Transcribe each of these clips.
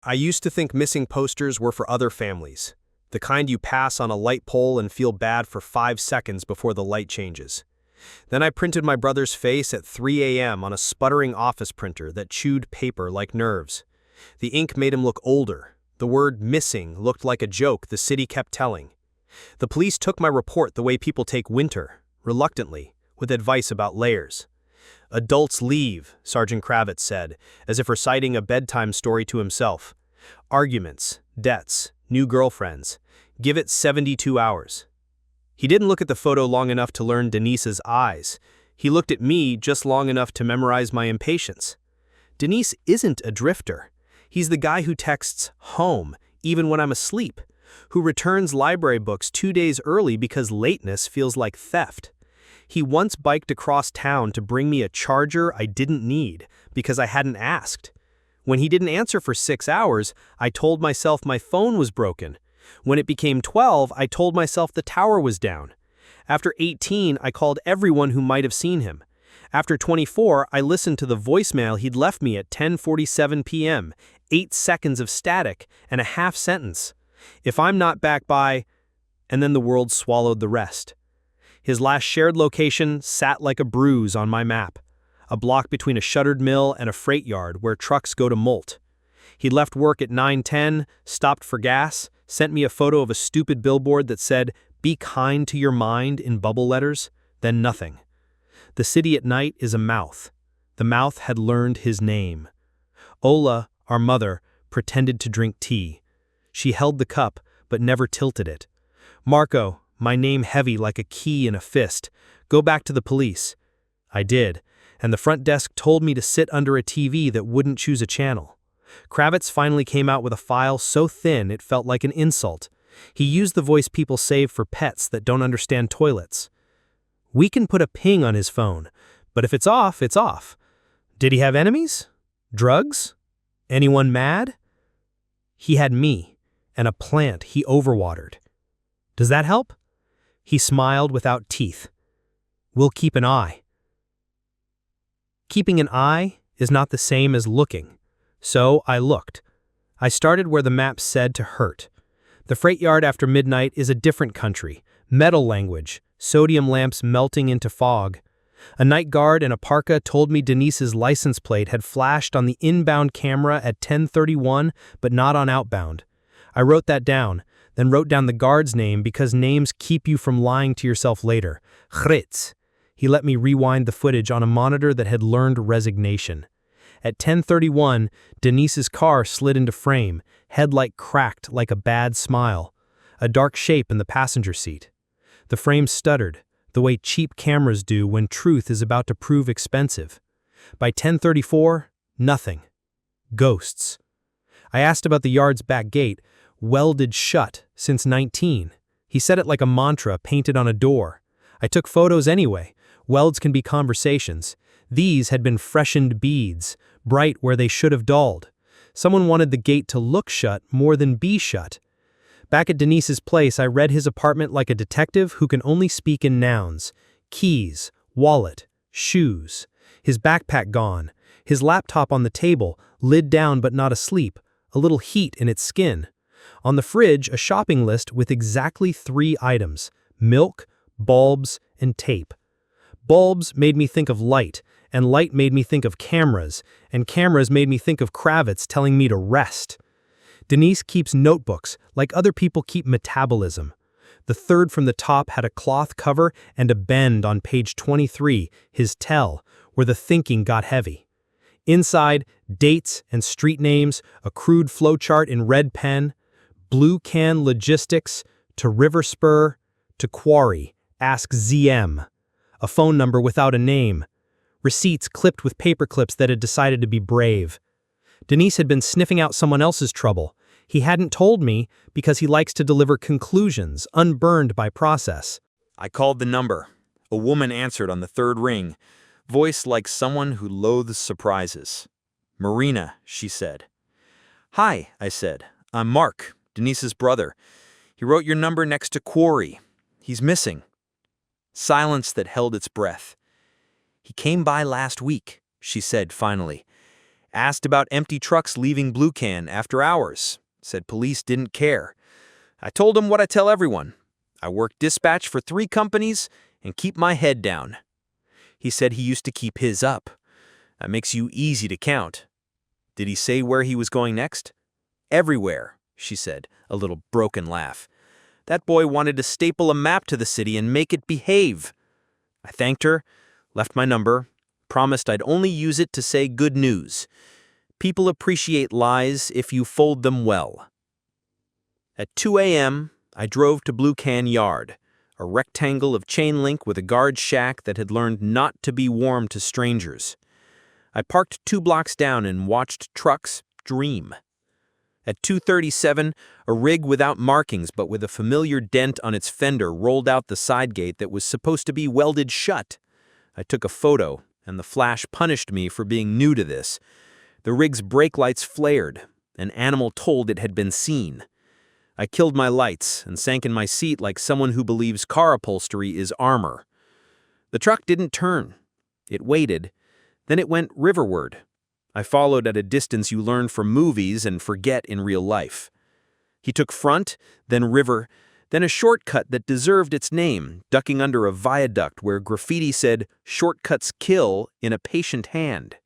I used to think missing posters were for other families, the kind you pass on a light pole and feel bad for 5 seconds before the light changes. Then I printed my brother's face at 3 a.m. on a sputtering office printer that chewed paper like nerves. The ink made him look older. The word missing looked like a joke the city kept telling. The police took my report the way people take winter, reluctantly, with advice about layers. Adults leave, Sergeant Kravitz said, as if reciting a bedtime story to himself. Arguments, debts, new girlfriends. Give it 72 hours. He didn't look at the photo long enough to learn Denise's eyes. He looked at me just long enough to memorize my impatience. Denise isn't a drifter. He's the guy who texts home, even when I'm asleep, who returns library books 2 days early because lateness feels like theft. He once biked across town to bring me a charger I didn't need because I hadn't asked. When he didn't answer for 6 hours, I told myself my phone was broken. When it became 12, I told myself the tower was down. After 18, I called everyone who might have seen him. After 24, I listened to the voicemail he'd left me at 10:47 p.m., 8 seconds of static and a half sentence. If I'm not back by... And then the world swallowed the rest. His last shared location sat like a bruise on my map, a block between a shuttered mill and a freight yard where trucks go to molt. He left work at 9:10, stopped for gas, sent me a photo of a stupid billboard that said, "Be kind to your mind" in bubble letters, then nothing. The city at night is a mouth. The mouth had learned his name. Ola, our mother, pretended to drink tea. She held the cup, but never tilted it. Marco, my name heavy like a key in a fist, go back to the police. I did, and the front desk told me to sit under a TV that wouldn't choose a channel. Kravitz finally came out with a file so thin it felt like an insult. He used the voice people save for pets that don't understand toilets. We can put a ping on his phone, but if it's off, it's off. Did he have enemies? Drugs? Anyone mad? He had me, and a plant he overwatered. Does that help? He smiled without teeth. We'll keep an eye. Keeping an eye is not the same as looking. So I looked. I started where the map said to hurt. The freight yard after midnight is a different country, metal language, sodium lamps melting into fog. A night guard in a parka told me Denise's license plate had flashed on the inbound camera at 10:31, but not on outbound. I wrote that down, then wrote down the guard's name because names keep you from lying to yourself later. Fritz. He let me rewind the footage on a monitor that had learned resignation. At 10:31, Denise's car slid into frame, headlight cracked like a bad smile. A dark shape in the passenger seat. The frame stuttered, the way cheap cameras do when truth is about to prove expensive. By 10:34, nothing. Ghosts. I asked about the yard's back gate, welded shut since 19. He said it like a mantra painted on a door. I took photos anyway. Welds can be conversations. These had been freshened beads, bright where they should have dulled. Someone wanted the gate to look shut more than be shut. Back at Denise's place, I read his apartment like a detective who can only speak in nouns. Keys, wallet, shoes. His backpack gone. His laptop on the table, lid down but not asleep, a little heat in its skin. On the fridge, a shopping list with exactly 3 items: milk, bulbs, and tape. Bulbs made me think of light, and light made me think of cameras, and cameras made me think of Kravitz telling me to rest. Denise keeps notebooks, like other people keep metabolism. The third from the top had a cloth cover and a bend on page 23, his tell, where the thinking got heavy. Inside, dates and street names, a crude flowchart in red pen, Blue Can Logistics, to River Spur, to Quarry, Ask ZM. A phone number without a name. Receipts clipped with paper clips that had decided to be brave. Denise had been sniffing out someone else's trouble. He hadn't told me because he likes to deliver conclusions, unburned by process. I called the number. A woman answered on the 3rd ring, voice like someone who loathes surprises. Marina, she said. Hi, I said. I'm Mark, Denise's brother. He wrote your number next to Quarry. He's missing. Silence that held its breath. He came by last week, she said finally. Asked about empty trucks leaving Blue Can after hours. Said police didn't care. I told him what I tell everyone. I work dispatch for 3 companies and keep my head down. He said he used to keep his up. That makes you easy to count. Did he say where he was going next? Everywhere, she said, a little broken laugh. That boy wanted to staple a map to the city and make it behave. I thanked her, left my number, promised I'd only use it to say good news. People appreciate lies if you fold them well. At 2 a.m., I drove to Blue Can Yard, a rectangle of chain link with a guard shack that had learned not to be warm to strangers. I parked 2 blocks down and watched trucks dream. At 2:37, a rig without markings but with a familiar dent on its fender rolled out the side gate that was supposed to be welded shut. I took a photo, and the flash punished me for being new to this. The rig's brake lights flared. An animal told it had been seen. I killed my lights and sank in my seat like someone who believes car upholstery is armor. The truck didn't turn. It waited. Then it went riverward. I followed at a distance you learn from movies and forget in real life. He took front, then river, then a shortcut that deserved its name, ducking under a viaduct where graffiti said, "Shortcuts kill," in a patient hand.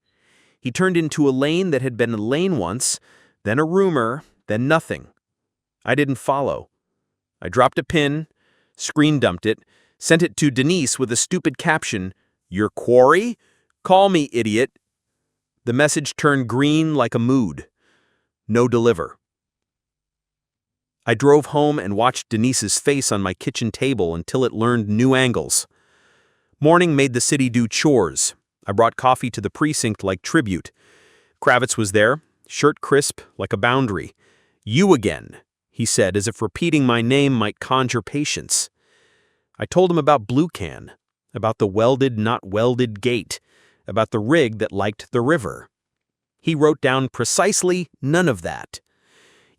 He turned into a lane that had been a lane once, then a rumor, then nothing. I didn't follow. I dropped a pin, screen dumped it, sent it to Denise with a stupid caption, "Your quarry? Call me, idiot." The message turned green like a mood. No deliver. I drove home and watched Denise's face on my kitchen table until it learned new angles. Morning made the city do chores. I brought coffee to the precinct like tribute. Kravitz was there, shirt crisp like a boundary. "You again," he said, as if repeating my name might conjure patience. I told him about Blue Can, about the welded, not welded gate, about the rig that liked the river. He wrote down precisely none of that.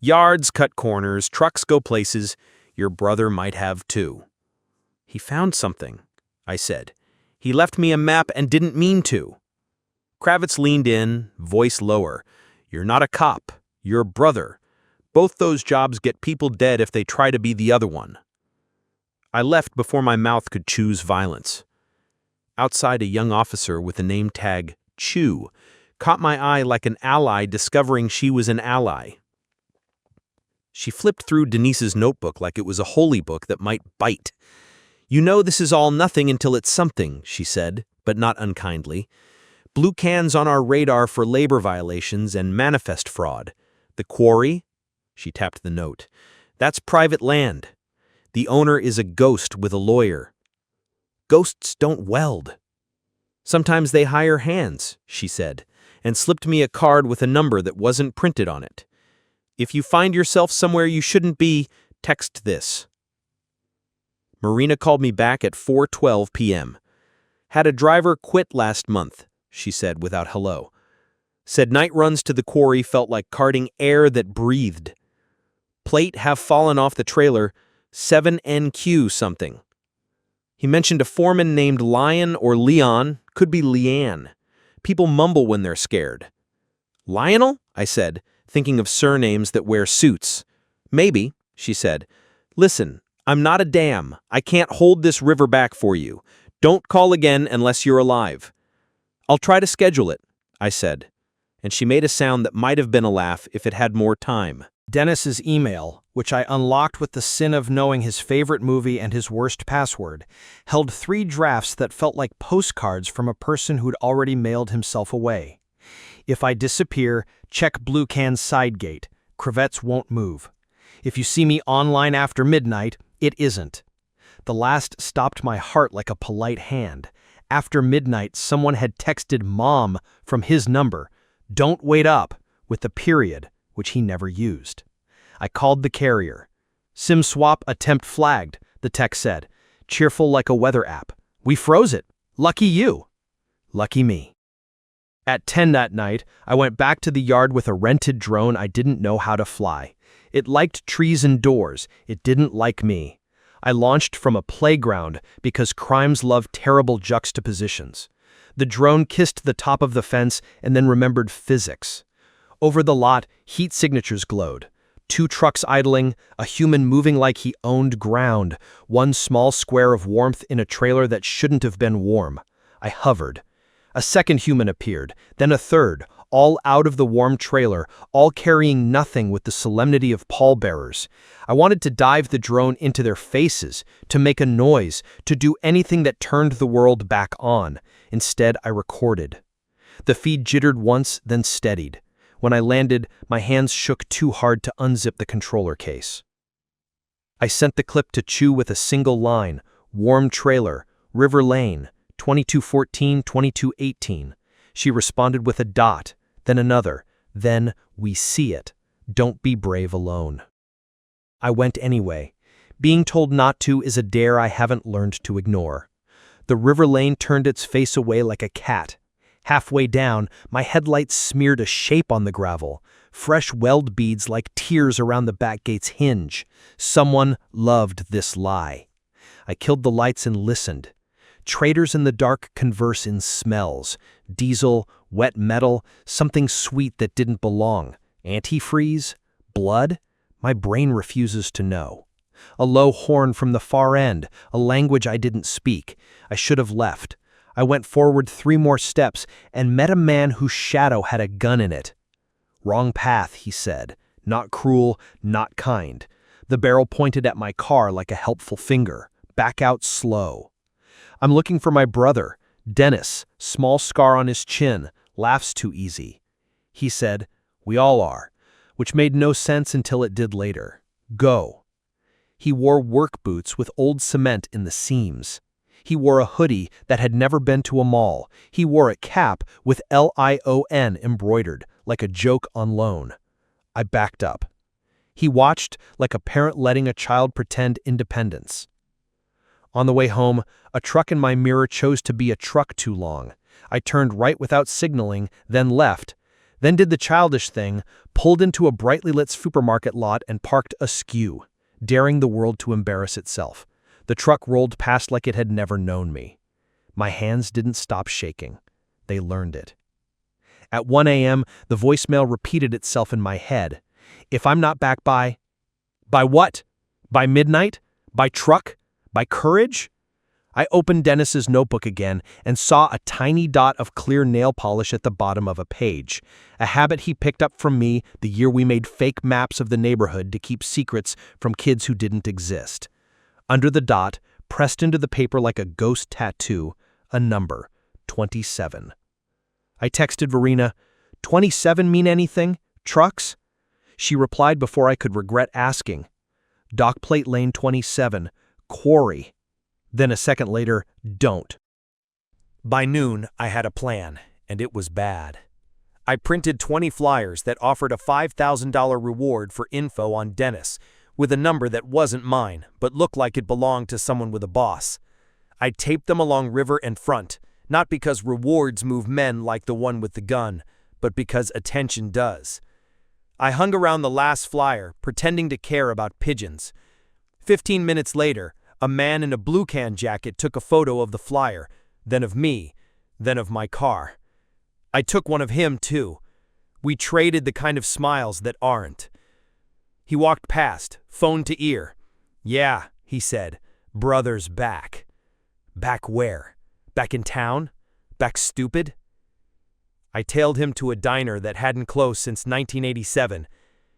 Yards cut corners, trucks go places, your brother might have too. He found something, I said. He left me a map and didn't mean to. Kravitz leaned in, voice lower. You're not a cop, you're a brother. Both those jobs get people dead if they try to be the other one. I left before my mouth could choose violence. Outside, a young officer with the name tag Chew caught my eye like an ally discovering she was an ally. She flipped through Denise's notebook like it was a holy book that might bite. "You know this is all nothing until it's something," she said, but not unkindly. "Blue Can's on our radar for labor violations and manifest fraud. The quarry?" She tapped the note. "That's private land. The owner is a ghost with a lawyer. Ghosts don't weld." "Sometimes they hire hands," she said, and slipped me a card with a number that wasn't printed on it. "If you find yourself somewhere you shouldn't be, text this." Marina called me back at 4:12 p.m. "Had a driver quit last month," she said without hello. Said night runs to the quarry felt like carting air that breathed. Plate have fallen off the trailer, 7NQ something. He mentioned a foreman named Lion or Leon, could be Leanne. People mumble when they're scared. "Lionel?" I said, thinking of surnames that wear suits. "Maybe," she said. "Listen, I'm not a dam. I can't hold this river back for you. Don't call again unless you're alive." "I'll try to schedule it," I said, and she made a sound that might have been a laugh if it had more time. Dennis's email, which I unlocked with the sin of knowing his favorite movie and his worst password, held 3 drafts that felt like postcards from a person who'd already mailed himself away. "If I disappear, check Blue Can's side gate. Kravitz won't move. If you see me online after midnight, it isn't." The last stopped my heart like a polite hand. After midnight, someone had texted Mom from his number, "Don't wait up," with the period, which he never used. I called the carrier. "SIM swap attempt flagged," the text said. Cheerful like a weather app. "We froze it. Lucky you." Lucky me. At 10 that night, I went back to the yard with a rented drone I didn't know how to fly. It liked trees and doors. It didn't like me. I launched from a playground because crimes love terrible juxtapositions. The drone kissed the top of the fence and then remembered physics. Over the lot, heat signatures glowed. 2 trucks idling, a human moving like he owned ground, one small square of warmth in a trailer that shouldn't have been warm. I hovered. A second human appeared, then a third, all out of the warm trailer, all carrying nothing with the solemnity of pallbearers. I wanted to dive the drone into their faces, to make a noise, to do anything that turned the world back on. Instead, I recorded. The feed jittered once, then steadied. When I landed, my hands shook too hard to unzip the controller case. I sent the clip to Chu with a single line, warm trailer, River Lane, 2214-2218. She responded with a dot, then another, then we see it. Don't be brave alone. I went anyway. Being told not to is a dare I haven't learned to ignore. The River Lane turned its face away like a cat. Halfway down, my headlights smeared a shape on the gravel, fresh weld beads like tears around the back gate's hinge. Someone loved this lie. I killed the lights and listened. Traders in the dark converse in smells. Diesel, wet metal, something sweet that didn't belong. Antifreeze? Blood? My brain refuses to know. A low horn from the far end, a language I didn't speak. I should have left. I went forward 3 more steps and met a man whose shadow had a gun in it. Wrong path, he said. Not cruel, not kind. The barrel pointed at my car like a helpful finger. Back out slow. I'm looking for my brother, Dennis, small scar on his chin, laughs too easy. He said, we all are, which made no sense until it did later. Go. He wore work boots with old cement in the seams. He wore a hoodie that had never been to a mall. He wore a cap with LION embroidered, like a joke on loan. I backed up. He watched like a parent letting a child pretend independence. On the way home, a truck in my mirror chose to be a truck too long. I turned right without signaling, then left, then did the childish thing, pulled into a brightly lit supermarket lot and parked askew, daring the world to embarrass itself. The truck rolled past like it had never known me. My hands didn't stop shaking. They learned it. At 1 a.m., the voicemail repeated itself in my head. If I'm not back by what? By midnight? By truck? By courage? I opened Dennis's notebook again and saw a tiny dot of clear nail polish at the bottom of a page, a habit he picked up from me the year we made fake maps of the neighborhood to keep secrets from kids who didn't exist. Under the dot, pressed into the paper like a ghost tattoo, a number, 27. I texted Verena, 27 mean anything? Trucks? She replied before I could regret asking. Dockplate lane 27, quarry. Then a second later, don't. By noon, I had a plan, and it was bad. I printed 20 flyers that offered a $5,000 reward for info on Dennis, with a number that wasn't mine, but looked like it belonged to someone with a boss. I taped them along river and front, not because rewards move men like the one with the gun, but because attention does. I hung around the last flyer, pretending to care about pigeons. 15 minutes later, a man in a blue can jacket took a photo of the flyer, then of me, then of my car. I took one of him, too. We traded the kind of smiles that aren't. He walked past, phone to ear. Yeah, he said, brother's back. Back where? Back in town? Back stupid? I tailed him to a diner that hadn't closed since 1987.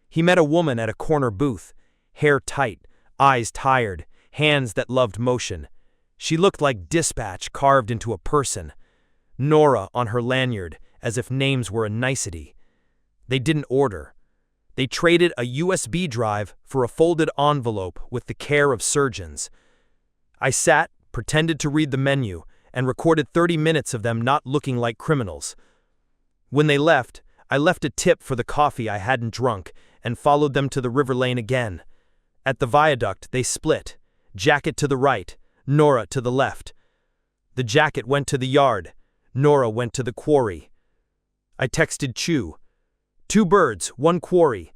He met a woman at a corner booth, hair tight, eyes tired, hands that loved motion. She looked like dispatch carved into a person. Nora on her lanyard, as if names were a nicety. They didn't order. They traded a USB drive for a folded envelope with the care of surgeons. I sat, pretended to read the menu, and recorded 30 minutes of them not looking like criminals. When they left, I left a tip for the coffee I hadn't drunk and followed them to the river lane again. At the viaduct, they split. Jacket to the right, Nora to the left. The jacket went to the yard. Nora went to the quarry. I texted Chu. 2 birds, 1 quarry.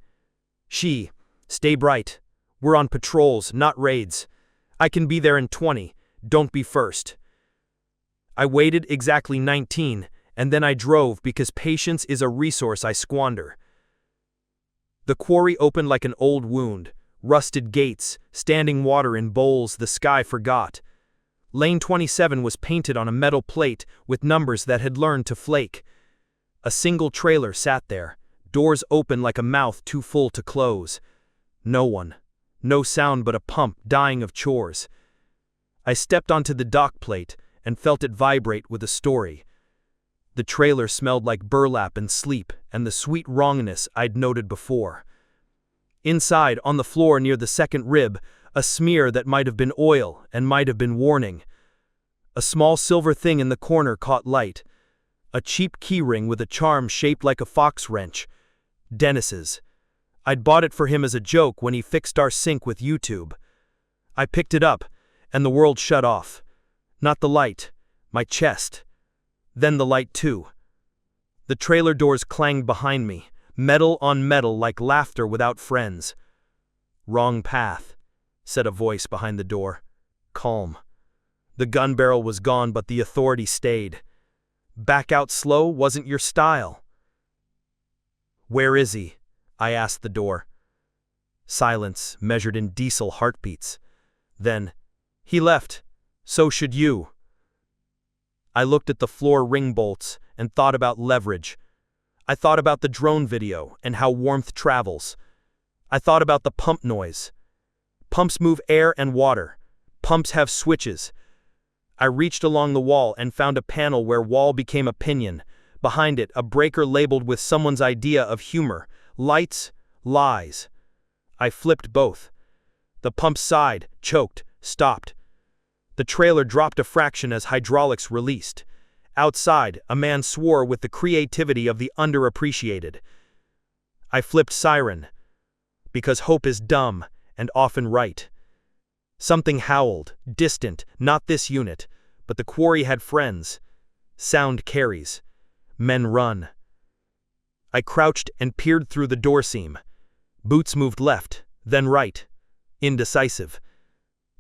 She, stay bright. We're on patrols, not raids. I can be there in 20. Don't be first. I waited exactly 19, and then I drove because patience is a resource I squander. The quarry opened like an old wound, rusted gates, standing water in bowls the sky forgot. Lane 27 was painted on a metal plate with numbers that had learned to flake. A single trailer sat there, doors open like a mouth too full to close. No one. No sound but a pump dying of chores. I stepped onto the dock plate and felt it vibrate with a story. The trailer smelled like burlap and sleep and the sweet wrongness I'd noted before. Inside, on the floor near the second rib, a smear that might have been oil and might have been warning. A small silver thing in the corner caught light. A cheap keyring with a charm shaped like a fox wrench. Dennis's. I'd bought it for him as a joke when he fixed our sync with YouTube. I picked it up, and the world shut off. Not the light, my chest. Then the light too. The trailer doors clanged behind me, metal on metal like laughter without friends. "Wrong path," said a voice behind the door. Calm. The gun barrel was gone, but the authority stayed. "Back out slow wasn't your style." "Where is he?" I asked the door. Silence, measured in diesel heartbeats. Then, "He left. So should you." I looked at the floor ring bolts and thought about leverage. I thought about the drone video and how warmth travels. I thought about the pump noise. Pumps move air and water. Pumps have switches. I reached along the wall and found a panel where wall became a pinion. Behind it, a breaker labeled with someone's idea of humor. Lights, lies. I flipped both. The pump sighed, choked, stopped. The trailer dropped a fraction as hydraulics released. Outside, a man swore with the creativity of the underappreciated. I flipped siren. Because hope is dumb and often right. Something howled, distant, not this unit, but the quarry had friends. Sound carries. Men run. I crouched and peered through the door seam. Boots moved left, then right. Indecisive.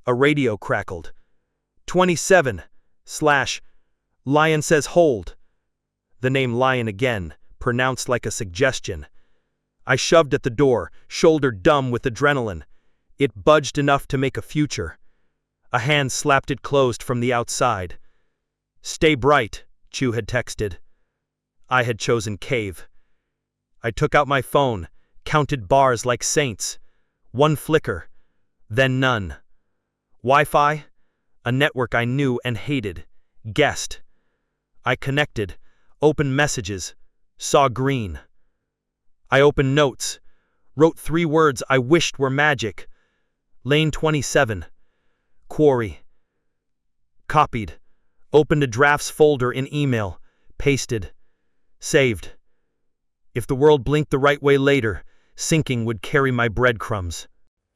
A radio crackled. 27 / Lion says hold. The name Lion again, pronounced like a suggestion. I shoved at the door, shoulder dumb with adrenaline. It budged enough to make a future. A hand slapped it closed from the outside. "Stay bright," Chu had texted. I had chosen cave. I took out my phone, counted bars like saints. One flicker, then none. Wi-Fi? A network I knew and hated. Guessed. I connected, opened messages, saw green. I opened notes, wrote 3 words I wished were magic. Lane 27. Quarry. Copied. Opened a drafts folder in email. Pasted. Saved. If the world blinked the right way later, sinking would carry my breadcrumbs.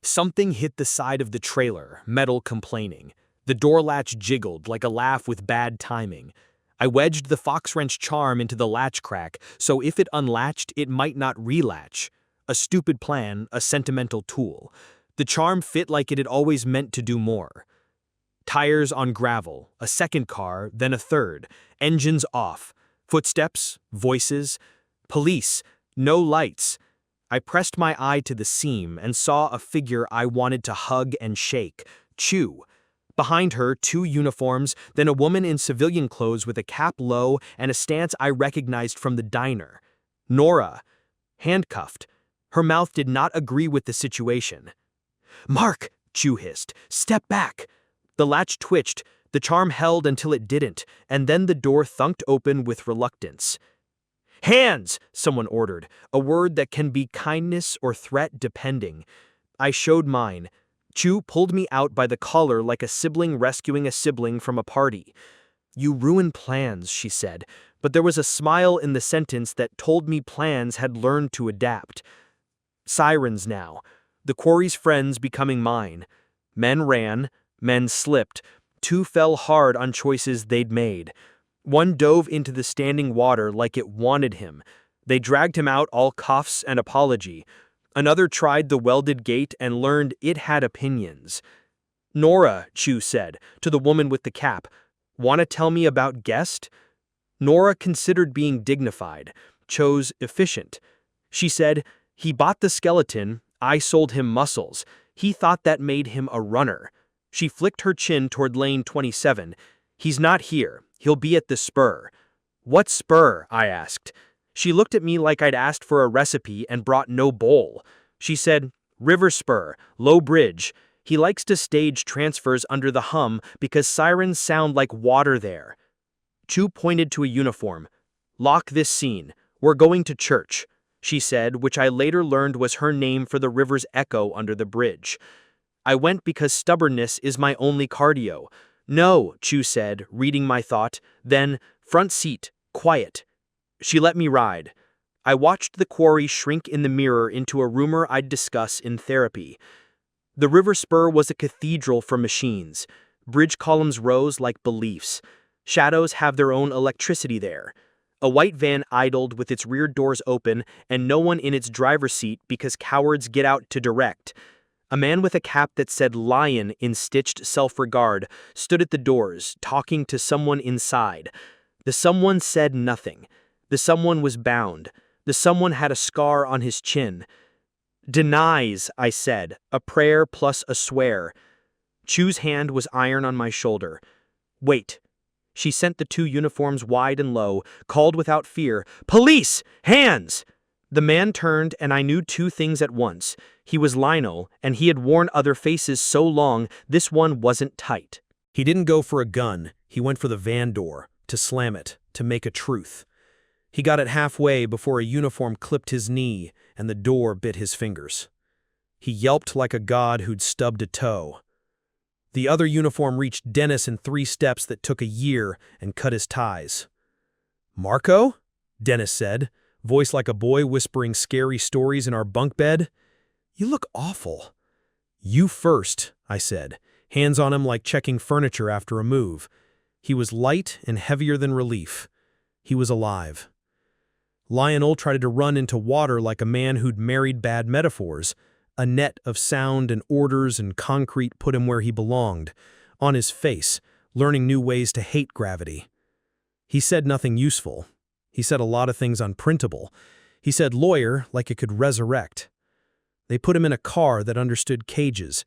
Something hit the side of the trailer, metal complaining. The door latch jiggled like a laugh with bad timing. I wedged the fox wrench charm into the latch crack, so if it unlatched, it might not relatch. A stupid plan, a sentimental tool. The charm fit like it had always meant to do more. Tires on gravel, a second car, then a third. Engines off. Footsteps, voices. Police, no lights. I pressed my eye to the seam and saw a figure I wanted to hug and shake. Chu. Behind her, 2 uniforms, then a woman in civilian clothes with a cap low and a stance I recognized from the diner. Nora. Handcuffed. Her mouth did not agree with the situation. "Mark," Chu hissed, "step back." The latch twitched, the charm held until it didn't, and then the door thunked open with reluctance. "Hands!" someone ordered, a word that can be kindness or threat depending. I showed mine. Chu pulled me out by the collar like a sibling rescuing a sibling from a party. "You ruin plans," she said, but there was a smile in the sentence that told me plans had learned to adapt. Sirens now. The quarry's friends becoming mine. Men ran, men slipped. 2 fell hard on choices they'd made. One dove into the standing water like it wanted him. They dragged him out all cuffs and apology. Another tried the welded gate and learned it had opinions. "Nora," Chu said, to the woman with the cap, Want to tell me about guest? Nora considered being dignified, chose efficient. She said, he bought the skeleton, I sold him muscles. He thought that made him a runner. She flicked her chin toward lane 27. He's not here. He'll be at the spur. What spur? I asked. She looked at me like I'd asked for a recipe and brought no bowl. She said, River Spur, Low Bridge. He likes to stage transfers under the hum because sirens sound like water there. Chu pointed to a uniform. Lock this scene. We're going to church, she said, which I later learned was her name for the river's echo under the bridge. I went because stubbornness is my only cardio. No, Chu said, reading my thought. Then, front seat, quiet. She let me ride. I watched the quarry shrink in the mirror into a rumor I'd discuss in therapy. The river spur was a cathedral for machines. Bridge columns rose like beliefs. Shadows have their own electricity there. A white van idled with its rear doors open and no one in its driver's seat because cowards get out to direct. A man with a cap that said lion in stitched self-regard stood at the doors, talking to someone inside. The someone said nothing. The someone was bound. The someone had a scar on his chin. Denies, I said, a prayer plus a swear. Chu's hand was iron on my shoulder. Wait. She sent the two uniforms wide and low, called without fear, Police! Hands! The man turned and I knew two things at once. He was Lionel, and he had worn other faces so long this one wasn't tight. He didn't go for a gun. He went for the van door, to slam it, to make a truth. He got it halfway before a uniform clipped his knee and the door bit his fingers. He yelped like a god who'd stubbed a toe. The other uniform reached Dennis in 3 steps that took a year and cut his ties. Marco? Dennis said, voice like a boy whispering scary stories in our bunk bed. You look awful. You first, I said, hands on him like checking furniture after a move. He was light and heavier than relief. He was alive. Lionel tried to run into water like a man who'd married bad metaphors. A net of sound and orders and concrete put him where he belonged, on his face, learning new ways to hate gravity. He said nothing useful. He said a lot of things unprintable. He said lawyer like it could resurrect. They put him in a car that understood cages.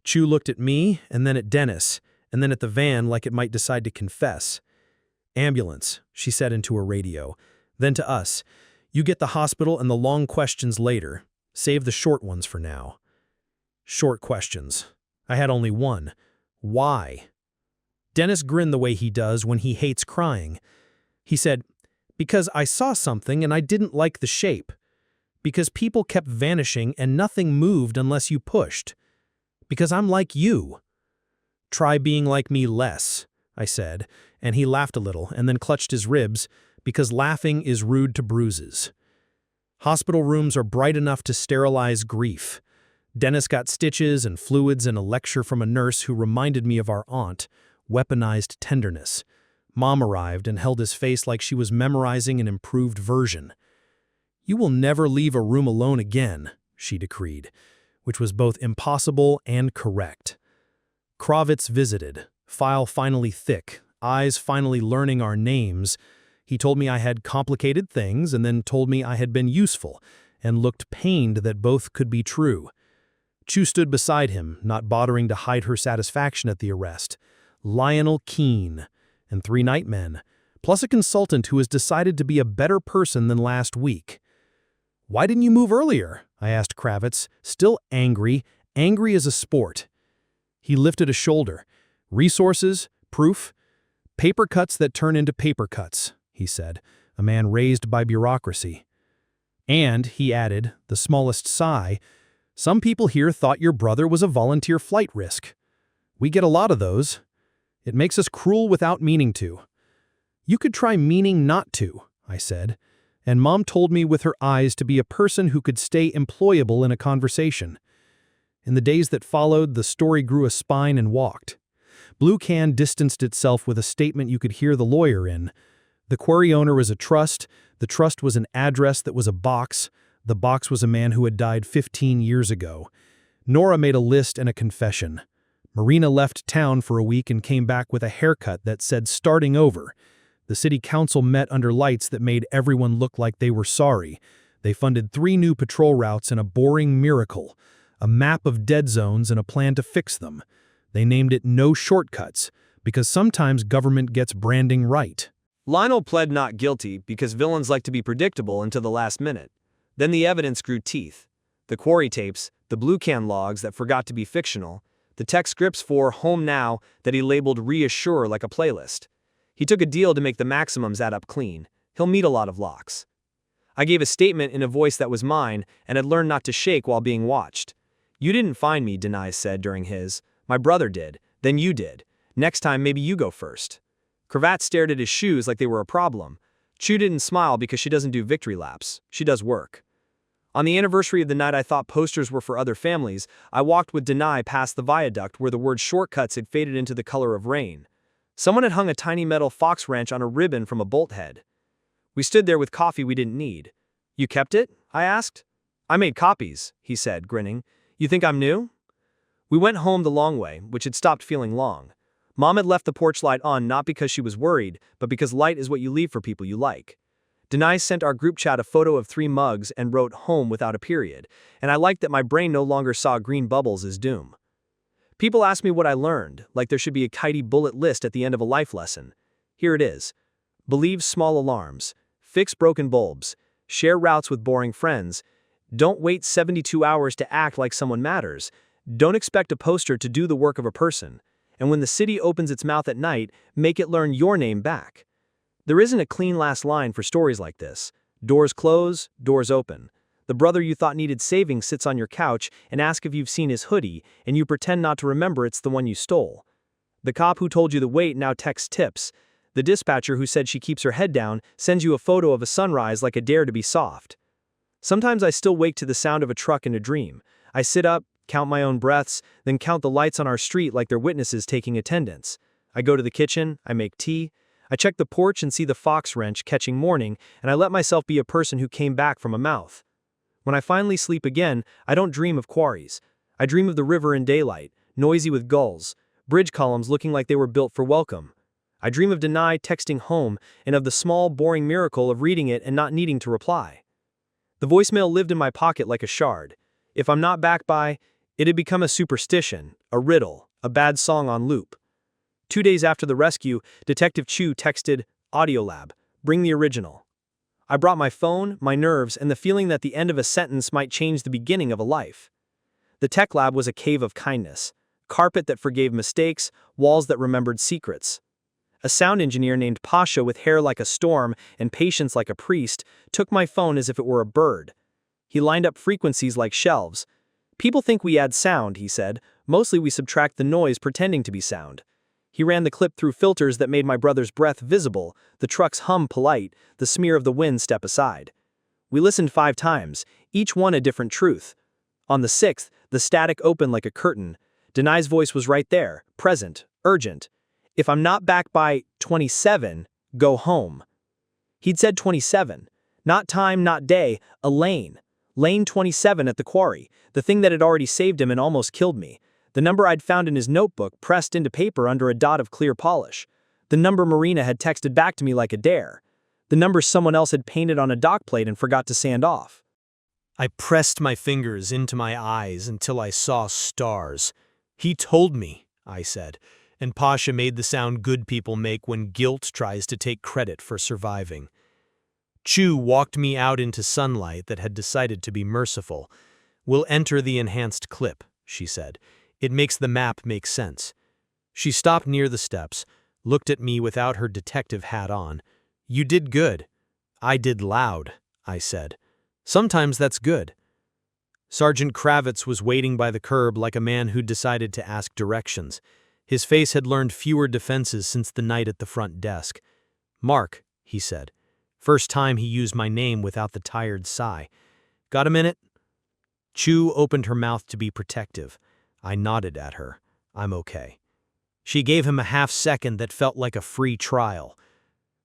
Chu looked at me, and then at Dennis, and then at the van like it might decide to confess. Ambulance, she said into her radio. Then to us. You get the hospital and the long questions later. Save the short ones for now. Short questions. I had only one. Why? Dennis grinned the way he does when he hates crying. He said, because I saw something and I didn't like the shape. Because people kept vanishing and nothing moved unless you pushed. Because I'm like you. Try being like me less, I said, and he laughed a little and then clutched his ribs, because laughing is rude to bruises. Hospital rooms are bright enough to sterilize grief. Dennis got stitches and fluids and a lecture from a nurse who reminded me of our aunt, weaponized tenderness. Mom arrived and held his face like she was memorizing an improved version. You will never leave a room alone again, she decreed, which was both impossible and correct. Kravitz visited, file finally thick, eyes finally learning our names. He told me I had complicated things and then told me I had been useful and looked pained that both could be true. Chu stood beside him, not bothering to hide her satisfaction at the arrest. Lionel Keene and 3 nightmen, plus a consultant who has decided to be a better person than last week. Why didn't you move earlier? I asked Kravitz, still angry as a sport. He lifted a shoulder. Resources, proof, paper cuts that turn into paper cuts, he said, a man raised by bureaucracy. And, he added, the smallest sigh, some people here thought your brother was a volunteer flight risk. We get a lot of those. It makes us cruel without meaning to. You could try meaning not to, I said, and Mom told me with her eyes to be a person who could stay employable in a conversation. In the days that followed, the story grew a spine and walked. Blue Can distanced itself with a statement you could hear the lawyer in. The quarry owner was a trust, the trust was an address that was a box, the box was a man who had died 15 years ago. Nora made a list and a confession. Marina left town for a week and came back with a haircut that said starting over. The city council met under lights that made everyone look like they were sorry. They funded 3 new patrol routes and a boring miracle, a map of dead zones and a plan to fix them. They named it No Shortcuts, because sometimes government gets branding right. Lionel pled not guilty because villains like to be predictable until the last minute. Then the evidence grew teeth. The quarry tapes, the blue can logs that forgot to be fictional, the tech scripts for Home Now that he labeled Reassure like a playlist. He took a deal to make the maximums add up clean. He'll meet a lot of locks. I gave a statement in a voice that was mine and had learned not to shake while being watched. You didn't find me, Denai said during his. My brother did. Then you did. Next time maybe you go first. Cravat stared at his shoes like they were a problem. Chu didn't smile because she doesn't do victory laps. She does work. On the anniversary of the night I thought posters were for other families, I walked with Denai past the viaduct where the word shortcuts had faded into the color of rain. Someone had hung a tiny metal fox wrench on a ribbon from a bolt head. We stood there with coffee we didn't need. You kept it? I asked. I made copies, he said, grinning. You think I'm new? We went home the long way, which had stopped feeling long. Mom had left the porch light on not because she was worried, but because light is what you leave for people you like. Denai sent our group chat a photo of 3 mugs and wrote home without a period, and I liked that my brain no longer saw green bubbles as doom. People ask me what I learned, like there should be a kitey bullet list at the end of a life lesson. Here it is. Believe small alarms. Fix broken bulbs. Share routes with boring friends. Don't wait 72 hours to act like someone matters. Don't expect a poster to do the work of a person. And when the city opens its mouth at night, make it learn your name back. There isn't a clean last line for stories like this. Doors close, doors open. The brother you thought needed saving sits on your couch and asks if you've seen his hoodie, and you pretend not to remember it's the one you stole. The cop who told you to wait now texts tips. The dispatcher who said she keeps her head down sends you a photo of a sunrise like a dare to be soft. Sometimes I still wake to the sound of a truck in a dream. I sit up, count my own breaths, then count the lights on our street like they're witnesses taking attendance. I go to the kitchen, I make tea. I check the porch and see the fox wrench catching morning, and I let myself be a person who came back from a mouth. When I finally sleep again, I don't dream of quarries. I dream of the river in daylight, noisy with gulls, bridge columns looking like they were built for welcome. I dream of Denai texting home and of the small, boring miracle of reading it and not needing to reply. The voicemail lived in my pocket like a shard. If I'm not back by, it had become a superstition, a riddle, a bad song on loop. 2 days after the rescue, Detective Chu texted, Audiolab, bring the original. I brought my phone, my nerves, and the feeling that the end of a sentence might change the beginning of a life. The tech lab was a cave of kindness. Carpet that forgave mistakes, walls that remembered secrets. A sound engineer named Pasha with hair like a storm and patience like a priest took my phone as if it were a bird. He lined up frequencies like shelves. People think we add sound, he said. Mostly we subtract the noise pretending to be sound. He ran the clip through filters that made my brother's breath visible, the truck's hum polite, the smear of the wind step aside. We listened 5 times, each one a different truth. On the 6th, the static opened like a curtain. Denai's voice was right there, present, urgent. If I'm not back by 27, go home. He'd said 27. Not time, not day, a lane. Lane 27 at the quarry, the thing that had already saved him and almost killed me. The number I'd found in his notebook pressed into paper under a dot of clear polish. The number Marina had texted back to me like a dare. The number someone else had painted on a dock plate and forgot to sand off. I pressed my fingers into my eyes until I saw stars. He told me, I said, and Pasha made the sound good people make when guilt tries to take credit for surviving. Chu walked me out into sunlight that had decided to be merciful. We'll enter the enhanced clip, she said. It makes the map make sense. She stopped near the steps, looked at me without her detective hat on. You did good. I did loud, I said. Sometimes that's good. Sergeant Kravitz was waiting by the curb like a man who'd decided to ask directions. His face had learned fewer defenses since the night at the front desk. Mark, he said. First time he used my name without the tired sigh. Got a minute? Chu opened her mouth to be protective. I nodded at her. I'm okay. She gave him a half-second that felt like a free trial.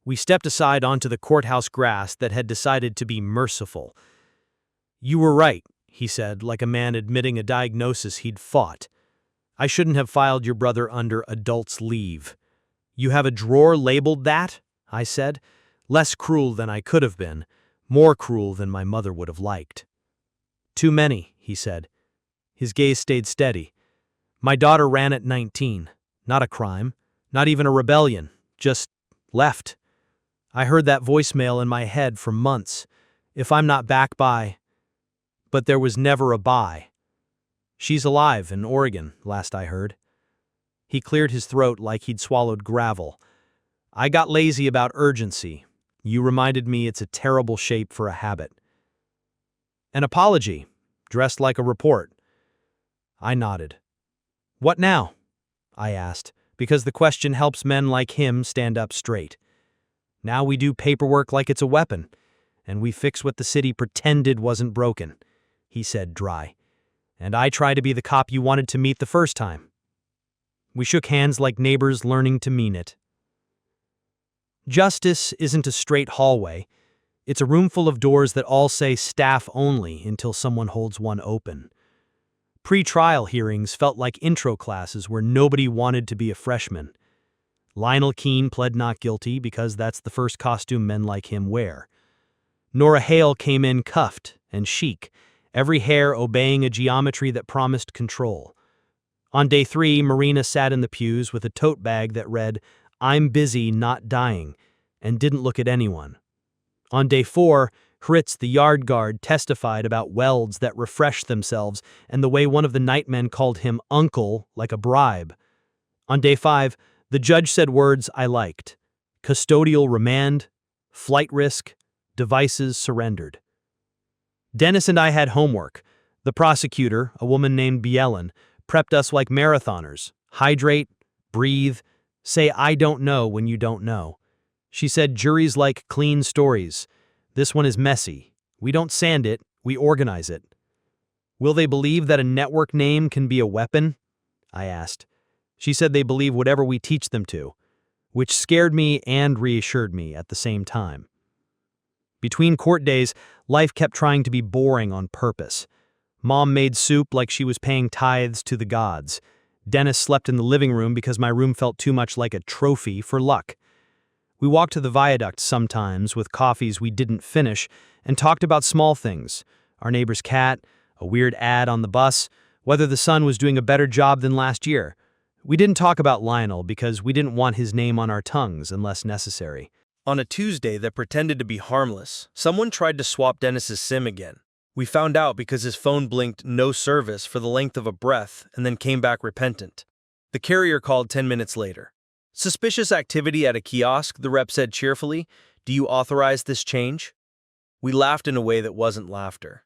We stepped aside onto the courthouse grass that had decided to be merciful. You were right, he said, like a man admitting a diagnosis he'd fought. I shouldn't have filed your brother under adult's leave. You have a drawer labeled that? I said. Less cruel than I could have been, more cruel than my mother would have liked. Too many, he said. His gaze stayed steady. My daughter ran at 19. Not a crime, not even a rebellion, just left. I heard that voicemail in my head for months. If I'm not back by. But there was never a by. She's alive in Oregon, last I heard. He cleared his throat like he'd swallowed gravel. I got lazy about urgency. You reminded me it's a terrible shape for a habit. An apology, dressed like a report. I nodded. What now? I asked, because the question helps men like him stand up straight. Now we do paperwork like it's a weapon, and we fix what the city pretended wasn't broken, he said dry. And I try to be the cop you wanted to meet the first time. We shook hands like neighbors learning to mean it. Justice isn't a straight hallway. It's a room full of doors that all say staff only until someone holds one open. Pre-trial hearings felt like intro classes where nobody wanted to be a freshman. Lionel Keene pled not guilty because that's the first costume men like him wear. Nora Hale came in cuffed and chic, every hair obeying a geometry that promised control. On day 3, Marina sat in the pews with a tote bag that read, "I'm busy, not dying," and didn't look at anyone. On day 4, Fritz, the yard guard, testified about welds that refreshed themselves and the way one of the nightmen called him uncle like a bribe. On day 5, the judge said words I liked. Custodial remand, flight risk, devices surrendered. Dennis and I had homework. The prosecutor, a woman named Bielen, prepped us like marathoners. Hydrate, breathe, say I don't know when you don't know. She said juries like clean stories. This one is messy. We don't sand it, we organize it. Will they believe that a network name can be a weapon? I asked. She said they believe whatever we teach them to, which scared me and reassured me at the same time. Between court days, life kept trying to be boring on purpose. Mom made soup like she was paying tithes to the gods. Dennis slept in the living room because my room felt too much like a trophy for luck. We walked to the viaduct sometimes with coffees we didn't finish and talked about small things, our neighbor's cat, a weird ad on the bus, whether the sun was doing a better job than last year. We didn't talk about Lionel because we didn't want his name on our tongues unless necessary. On a Tuesday that pretended to be harmless, someone tried to swap Dennis's SIM again. We found out because his phone blinked no service for the length of a breath and then came back repentant. The carrier called 10 minutes later. Suspicious activity at a kiosk, the rep said cheerfully. Do you authorize this change? We laughed in a way that wasn't laughter.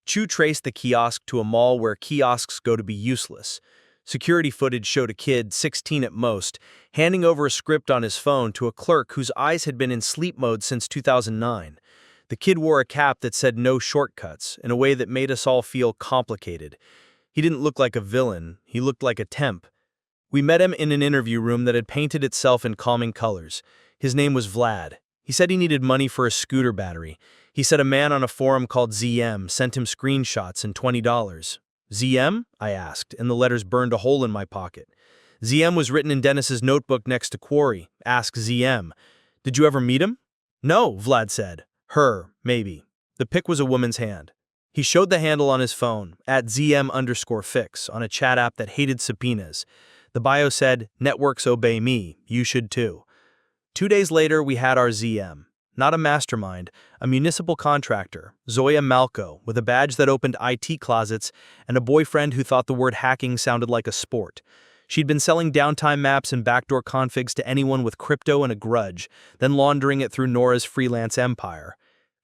Chu traced the kiosk to a mall where kiosks go to be useless. Security footage showed a kid, 16 at most, handing over a script on his phone to a clerk whose eyes had been in sleep mode since 2009. The kid wore a cap that said no shortcuts, in a way that made us all feel complicated. He didn't look like a villain, he looked like a temp. We met him in an interview room that had painted itself in calming colors. His name was Vlad. He said he needed money for a scooter battery. He said a man on a forum called ZM sent him screenshots and $20. ZM? I asked, and the letters burned a hole in my pocket. ZM was written in Dennis's notebook next to Quarry. Ask ZM. Did you ever meet him? No, Vlad said. Her, maybe. The pic was a woman's hand. He showed the handle on his phone, at ZM_fix, on a chat app that hated subpoenas. The bio said, networks obey me, you should too. 2 days later, we had our ZM. Not a mastermind, a municipal contractor, Zoya Malko, with a badge that opened IT closets and a boyfriend who thought the word hacking sounded like a sport. She'd been selling downtime maps and backdoor configs to anyone with crypto and a grudge, then laundering it through Nora's freelance empire.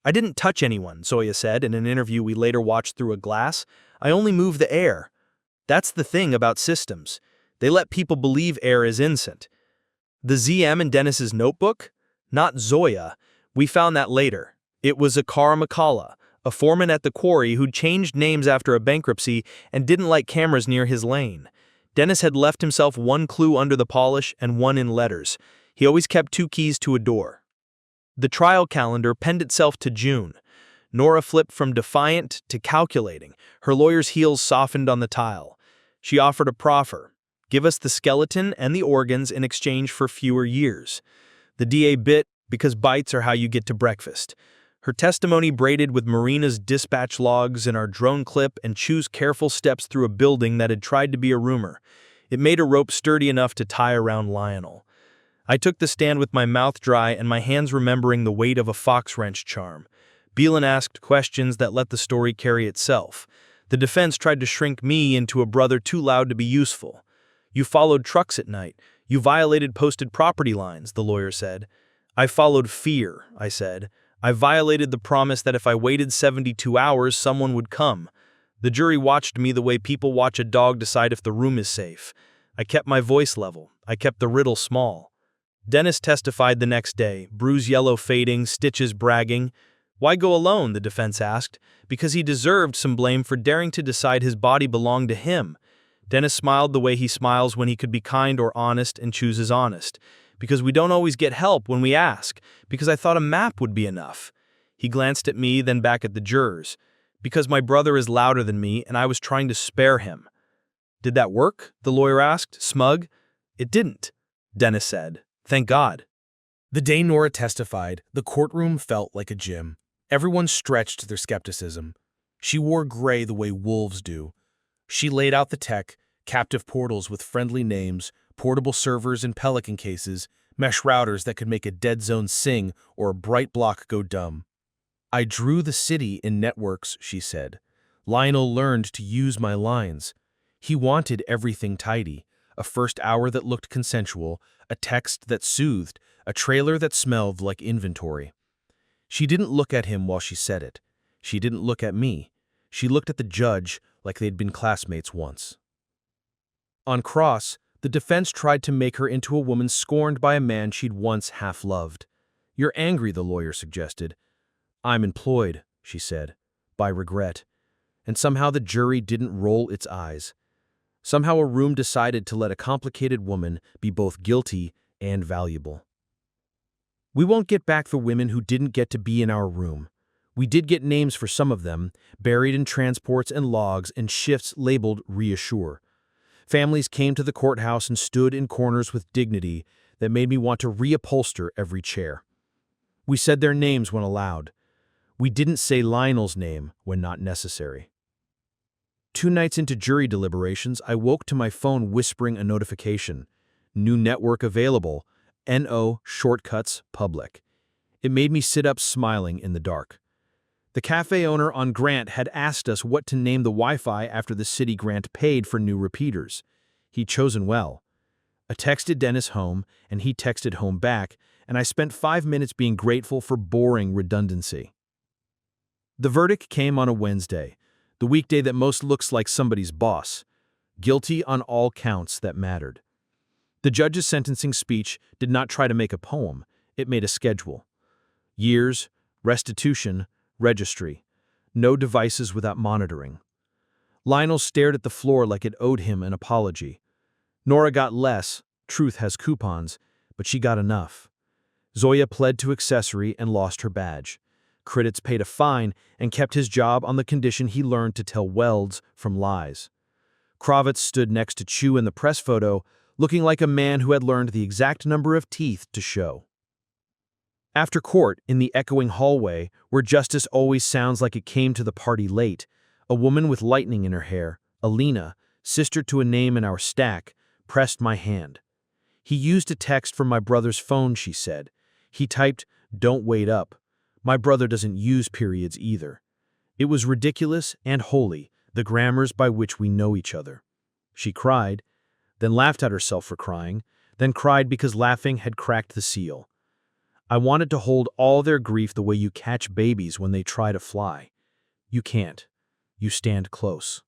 I didn't touch anyone, Zoya said in an interview we later watched through a glass. I only moved the air. That's the thing about systems. They let people believe air is innocent. The ZM in Dennis's notebook? Not Zoya. We found that later. It was Akara McCullough, a foreman at the quarry who'd changed names after a bankruptcy and didn't like cameras near his lane. Dennis had left himself one clue under the polish and one in letters. He always kept 2 keys to a door. The trial calendar penned itself to June. Nora flipped from defiant to calculating. Her lawyer's heels softened on the tile. She offered a proffer. Give us the skeleton and the organs in exchange for fewer years. The DA bit because bites are how you get to breakfast. Her testimony braided with Marina's dispatch logs and our drone clip and Chu's careful steps through a building that had tried to be a rumor. It made a rope sturdy enough to tie around Lionel. I took the stand with my mouth dry and my hands remembering the weight of a fox wrench charm. Beelan asked questions that let the story carry itself. The defense tried to shrink me into a brother too loud to be useful. You followed trucks at night. You violated posted property lines, the lawyer said. I followed fear, I said. I violated the promise that if I waited 72 hours, someone would come. The jury watched me the way people watch a dog decide if the room is safe. I kept my voice level. I kept the riddle small. Dennis testified the next day, bruise yellow fading, stitches bragging. Why go alone, the defense asked. Because he deserved some blame for daring to decide his body belonged to him. Dennis smiled the way he smiles when he could be kind or honest and chooses honest. Because we don't always get help when we ask. Because I thought a map would be enough. He glanced at me, then back at the jurors. Because my brother is louder than me and I was trying to spare him. Did that work? The lawyer asked, smug. It didn't, Dennis said. Thank God. The day Nora testified, the courtroom felt like a gym. Everyone stretched their skepticism. She wore gray the way wolves do. She laid out the tech, captive portals with friendly names, portable servers in Pelican cases, mesh routers that could make a dead zone sing or a bright block go dumb. I drew the city in networks, she said. Lionel learned to use my lines. He wanted everything tidy, a first hour that looked consensual, a text that soothed, a trailer that smelled like inventory. She didn't look at him while she said it. She didn't look at me. She looked at the judge like they'd been classmates once. On cross, the defense tried to make her into a woman scorned by a man she'd once half-loved. You're angry, the lawyer suggested. I'm employed, she said, by regret. And somehow the jury didn't roll its eyes. Somehow a room decided to let a complicated woman be both guilty and valuable. We won't get back the women who didn't get to be in our room. We did get names for some of them, buried in transports and logs and shifts labeled reassure. Families came to the courthouse and stood in corners with dignity that made me want to reupholster every chair. We said their names when allowed. We didn't say Lionel's name when not necessary. 2 nights into jury deliberations, I woke to my phone whispering a notification. New network available. NO shortcuts public. It made me sit up smiling in the dark. The cafe owner on Grant had asked us what to name the Wi-Fi after the city grant paid for new repeaters. He'd chosen well. I texted Dennis home, and he texted home back, and I spent 5 minutes being grateful for boring redundancy. The verdict came on a Wednesday, the weekday that most looks like somebody's boss. Guilty on all counts that mattered. The judge's sentencing speech did not try to make a poem, it made a schedule. Years, restitution, registry. No devices without monitoring. Lionel stared at the floor like it owed him an apology. Nora got less, truth has coupons, but she got enough. Zoya pled to accessory and lost her badge. Credits paid a fine and kept his job on the condition he learned to tell Welds from lies. Kravitz stood next to Chu in the press photo, looking like a man who had learned the exact number of teeth to show. After court, in the echoing hallway, where justice always sounds like it came to the party late, a woman with lightning in her hair, Alina, sister to a name in our stack, pressed my hand. He used a text from my brother's phone, she said. He typed, "Don't wait up." My brother doesn't use periods either. It was ridiculous and holy, the grammars by which we know each other. She cried, then laughed at herself for crying, then cried because laughing had cracked the seal. I wanted to hold all their grief the way you catch babies when they try to fly. You can't. You stand close.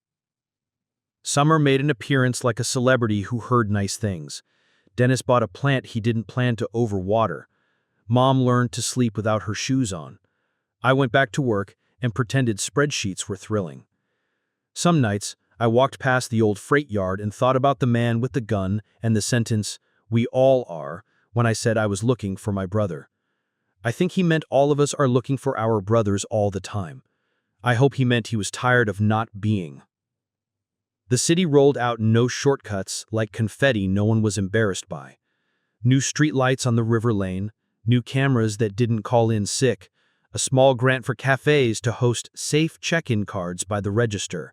Summer made an appearance like a celebrity who heard nice things. Dennis bought a plant he didn't plan to overwater. Mom learned to sleep without her shoes on. I went back to work and pretended spreadsheets were thrilling. Some nights, I walked past the old freight yard and thought about the man with the gun and the sentence, "We all are," when I said I was looking for my brother. I think he meant all of us are looking for our brothers all the time. I hope he meant he was tired of not being. The city rolled out no shortcuts like confetti no one was embarrassed by. New streetlights on the river lane, new cameras that didn't call in sick, a small grant for cafes to host safe check-in cards by the register.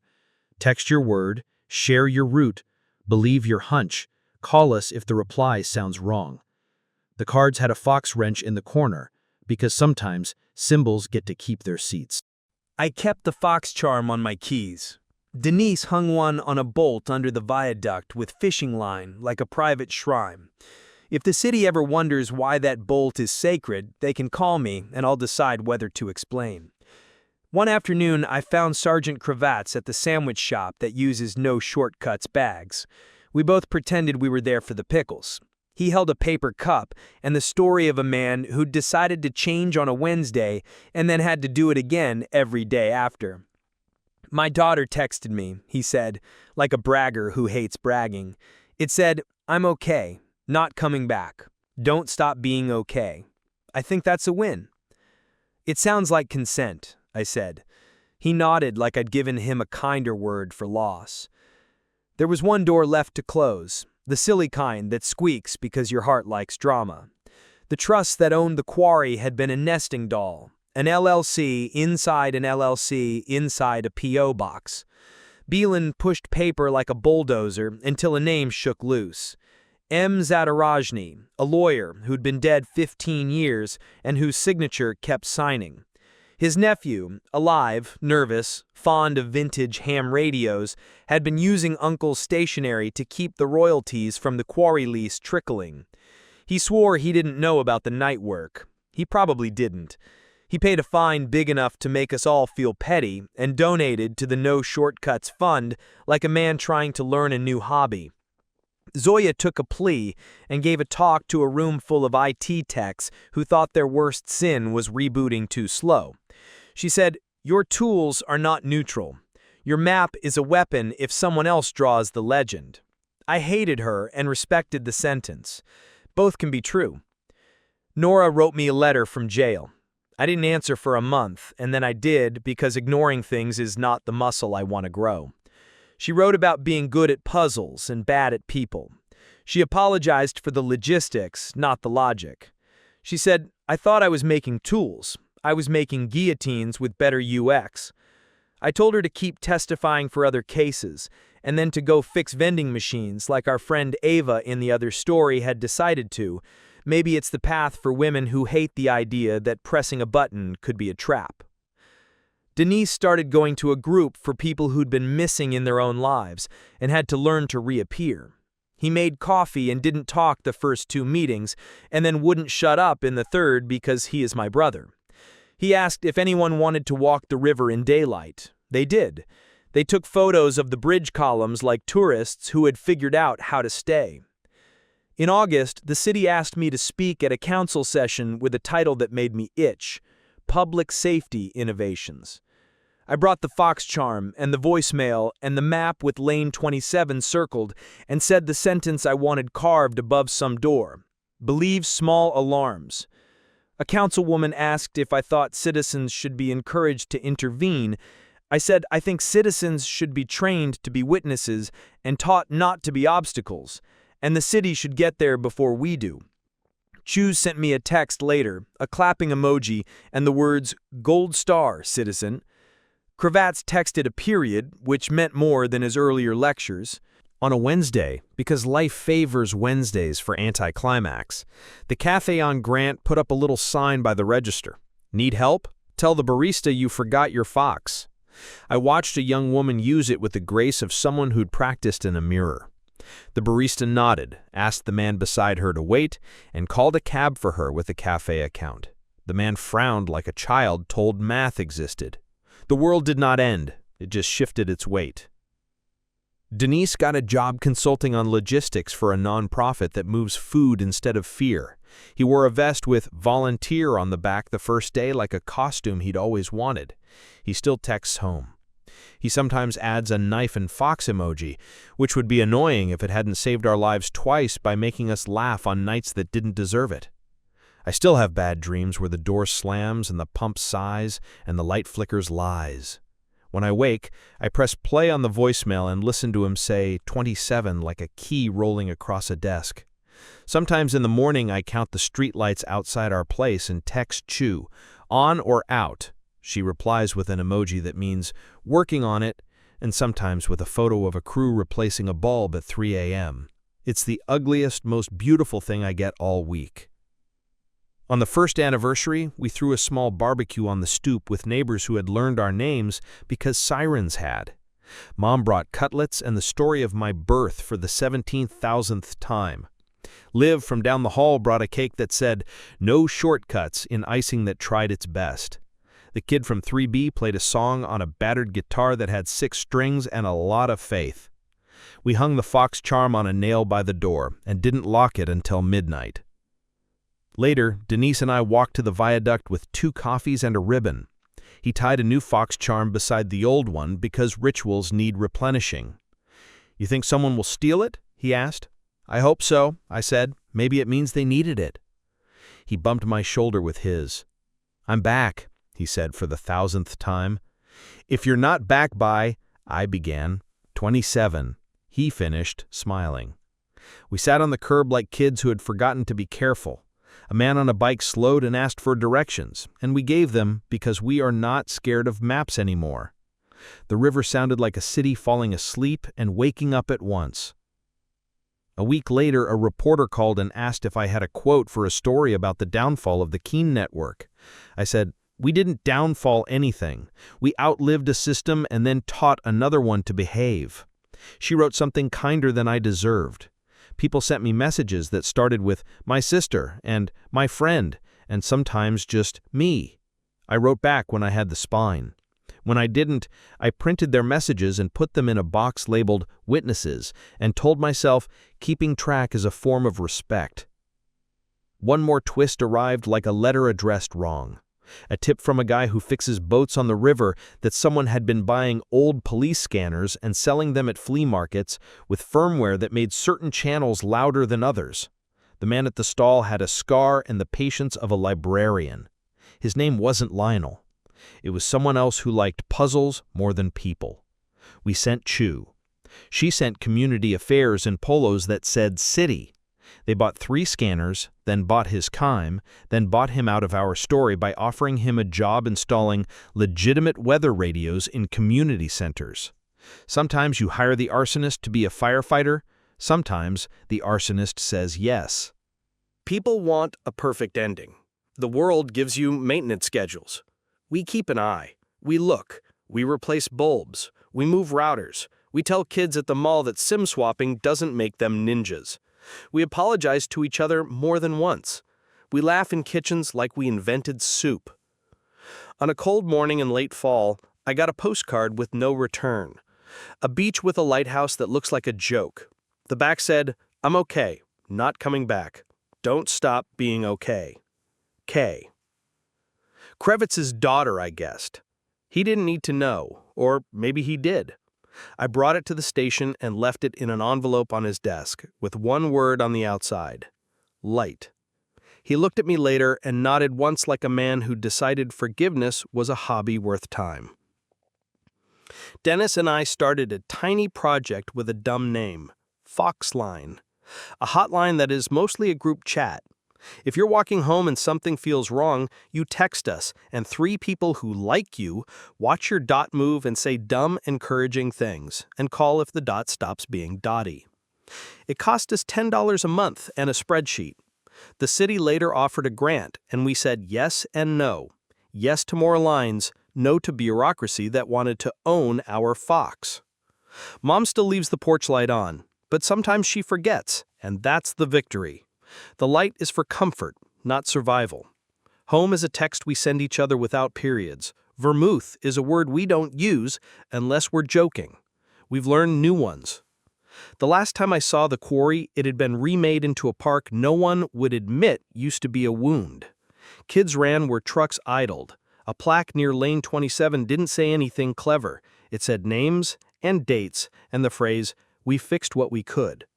Text your word, share your route, believe your hunch, call us if the reply sounds wrong. The cards had a fox wrench in the corner, because sometimes symbols get to keep their seats. I kept the fox charm on my keys. Denise hung one on a bolt under the viaduct with fishing line like a private shrine. If the city ever wonders why that bolt is sacred, they can call me and I'll decide whether to explain. One afternoon, I found Sergeant Cravats at the sandwich shop that uses no shortcuts bags. We both pretended we were there for the pickles. He held a paper cup and the story of a man who'd decided to change on a Wednesday and then had to do it again every day after. My daughter texted me, he said, like a bragger who hates bragging. It said, "I'm okay, not coming back. Don't stop being okay." I think that's a win. "It sounds like consent," I said. He nodded like I'd given him a kinder word for loss. There was one door left to close, the silly kind that squeaks because your heart likes drama. The trust that owned the quarry had been a nesting doll, an LLC inside an LLC inside a P.O. box. Beelan pushed paper like a bulldozer until a name shook loose. M. Zadarajni, a lawyer who'd been dead 15 years and whose signature kept signing. His nephew, alive, nervous, fond of vintage ham radios, had been using Uncle's stationery to keep the royalties from the quarry lease trickling. He swore he didn't know about the night work. He probably didn't. He paid a fine big enough to make us all feel petty and donated to the No Shortcuts Fund like a man trying to learn a new hobby. Zoya took a plea and gave a talk to a room full of IT techs who thought their worst sin was rebooting too slow. She said, "Your tools are not neutral. Your map is a weapon if someone else draws the legend." I hated her and respected the sentence. Both can be true. Nora wrote me a letter from jail. I didn't answer for a month, and then I did because ignoring things is not the muscle I want to grow. She wrote about being good at puzzles and bad at people. She apologized for the logistics, not the logic. She said, "I thought I was making tools. I was making guillotines with better UX." I told her to keep testifying for other cases, and then to go fix vending machines like our friend Ava in the other story had decided to. Maybe it's the path for women who hate the idea that pressing a button could be a trap. Denise started going to a group for people who'd been missing in their own lives and had to learn to reappear. He made coffee and didn't talk the first 2 meetings, and then wouldn't shut up in the third because he is my brother. He asked if anyone wanted to walk the river in daylight. They did. They took photos of the bridge columns like tourists who had figured out how to stay. In August, the city asked me to speak at a council session with a title that made me itch: Public Safety Innovations. I brought the fox charm and the voicemail and the map with lane 27 circled and said the sentence I wanted carved above some door: "Believe small alarms." A councilwoman asked if I thought citizens should be encouraged to intervene. I said I think citizens should be trained to be witnesses and taught not to be obstacles, and the city should get there before we do. Choose sent me a text later, a clapping emoji, and the words, "Gold star, citizen." Cravats texted a period, which meant more than his earlier lectures. On a Wednesday, because life favors Wednesdays for anticlimax, the cafe on Grant put up a little sign by the register. "Need help? Tell the barista you forgot your fox." I watched a young woman use it with the grace of someone who'd practiced in a mirror. The barista nodded, asked the man beside her to wait, and called a cab for her with a cafe account. The man frowned like a child told math existed. The world did not end, it just shifted its weight. Denise got a job consulting on logistics for a nonprofit that moves food instead of fear. He wore a vest with "volunteer" on the back the first day like a costume he'd always wanted. He still texts home. He sometimes adds a knife and fox emoji, which would be annoying if it hadn't saved our lives twice by making us laugh on nights that didn't deserve it. I still have bad dreams where the door slams and the pump sighs and the light flickers lies. When I wake, I press play on the voicemail and listen to him say 27 like a key rolling across a desk. Sometimes in the morning I count the streetlights outside our place and text Chu, on or out. She replies with an emoji that means working on it, and sometimes with a photo of a crew replacing a bulb at 3 a.m. It's the ugliest, most beautiful thing I get all week. On the first anniversary, we threw a small barbecue on the stoop with neighbors who had learned our names because sirens had. Mom brought cutlets and the story of my birth for the 17,000th time. Liv from down the hall brought a cake that said, "No shortcuts," in icing that tried its best. The kid from 3B played a song on a battered guitar that had 6 strings and a lot of faith. We hung the fox charm on a nail by the door and didn't lock it until midnight. Later, Denise and I walked to the viaduct with 2 coffees and a ribbon. He tied a new fox charm beside the old one because rituals need replenishing. "You think someone will steal it?" he asked. "I hope so," I said. "Maybe it means they needed it." He bumped my shoulder with his. "I'm back," he said for the 1,000th time. "If you're not back by," I began, 27, he finished, smiling. We sat on the curb like kids who had forgotten to be careful. A man on a bike slowed and asked for directions, and we gave them because we are not scared of maps anymore. The river sounded like a city falling asleep and waking up at once. A week later, a reporter called and asked if I had a quote for a story about the downfall of the Keen network. I said, "We didn't downfall anything. We outlived a system and then taught another one to behave." She wrote something kinder than I deserved. People sent me messages that started with "my sister" and "my friend," and sometimes just "me." I wrote back when I had the spine. When I didn't, I printed their messages and put them in a box labeled "Witnesses" and told myself keeping track is a form of respect. One more twist arrived like a letter addressed wrong. A tip from a guy who fixes boats on the river that someone had been buying old police scanners and selling them at flea markets with firmware that made certain channels louder than others. The man at the stall had a scar and the patience of a librarian. His name wasn't Lionel. It was someone else who liked puzzles more than people. We sent Chu. She sent community affairs in polos that said city. They bought 3 scanners, then bought his Kime, then bought him out of our story by offering him a job installing legitimate weather radios in community centers. Sometimes you hire the arsonist to be a firefighter. Sometimes the arsonist says yes. People want a perfect ending. The world gives you maintenance schedules. We keep an eye. We look. We replace bulbs. We move routers. We tell kids at the mall that SIM swapping doesn't make them ninjas. We apologize to each other more than once. We laugh in kitchens like we invented soup. On a cold morning in late fall, I got a postcard with no return. A beach with a lighthouse that looks like a joke. The back said, "I'm okay, not coming back. Don't stop being okay. K." Krevitz's daughter, I guessed. He didn't need to know, or maybe he did. I brought it to the station and left it in an envelope on his desk, with one word on the outside: light. He looked at me later and nodded once like a man who decided forgiveness was a hobby worth time. Dennis and I started a tiny project with a dumb name, Foxline, a hotline that is mostly a group chat. If you're walking home and something feels wrong, you text us, and 3 people who like you watch your dot move and say dumb, encouraging things, and call if the dot stops being dotty. It cost us $10 a month and a spreadsheet. The city later offered a grant, and we said yes and no. Yes to more lines, no to bureaucracy that wanted to own our Fox. Mom still leaves the porch light on, but sometimes she forgets, and that's the victory. The light is for comfort, not survival. Home is a text we send each other without periods. Vermouth is a word we don't use unless we're joking. We've learned new ones. The last time I saw the quarry, it had been remade into a park no one would admit used to be a wound. Kids ran where trucks idled. A plaque near lane 27 didn't say anything clever. It said names and dates and the phrase, "We fixed what we could."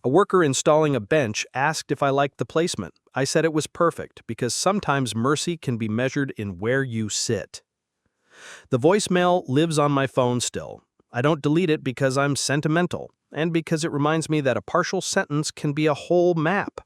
A worker installing a bench asked if I liked the placement. I said it was perfect because sometimes mercy can be measured in where you sit. The voicemail lives on my phone still. I don't delete it because I'm sentimental, and because it reminds me that a partial sentence can be a whole map.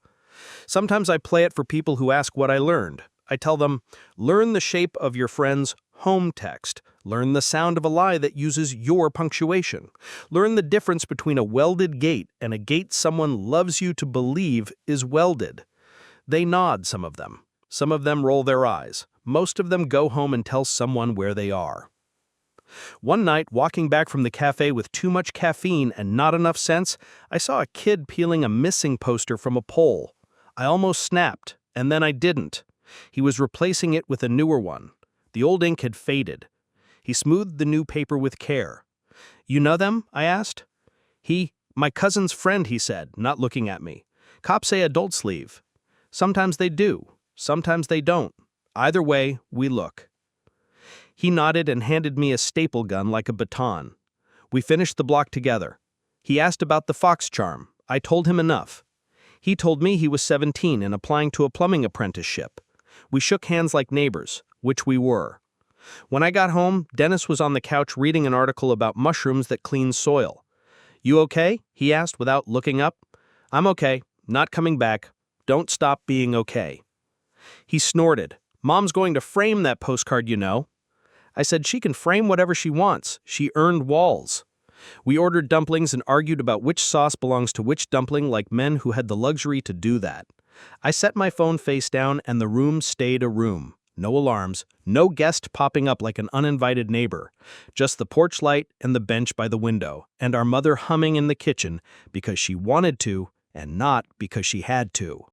Sometimes I play it for people who ask what I learned. I tell them, learn the shape of your friend's home text. Learn the sound of a lie that uses your punctuation. Learn the difference between a welded gate and a gate someone loves you to believe is welded. They nod, some of them. Some of them roll their eyes. Most of them go home and tell someone where they are. One night, walking back from the cafe with too much caffeine and not enough sense, I saw a kid peeling a missing poster from a pole. I almost snapped, and then I didn't. He was replacing it with a newer one. The old ink had faded. He smoothed the new paper with care. "You know them?" I asked. My cousin's friend," he said, not looking at me. "Cops say adults leave. Sometimes they do. Sometimes they don't. Either way, we look." He nodded and handed me a staple gun like a baton. We finished the block together. He asked about the fox charm. I told him enough. He told me he was 17 and applying to a plumbing apprenticeship. We shook hands like neighbors, which we were. When I got home, Dennis was on the couch reading an article about mushrooms that clean soil. "You okay?" he asked without looking up. "I'm okay. Not coming back. Don't stop being okay." He snorted. "Mom's going to frame that postcard, you know." I said she can frame whatever she wants. She earned walls. We ordered dumplings and argued about which sauce belongs to which dumpling like men who had the luxury to do that. I set my phone face down and the room stayed a room. No alarms, no guest popping up like an uninvited neighbor. Just the porch light and the bench by the window, and our mother humming in the kitchen because she wanted to and not because she had to.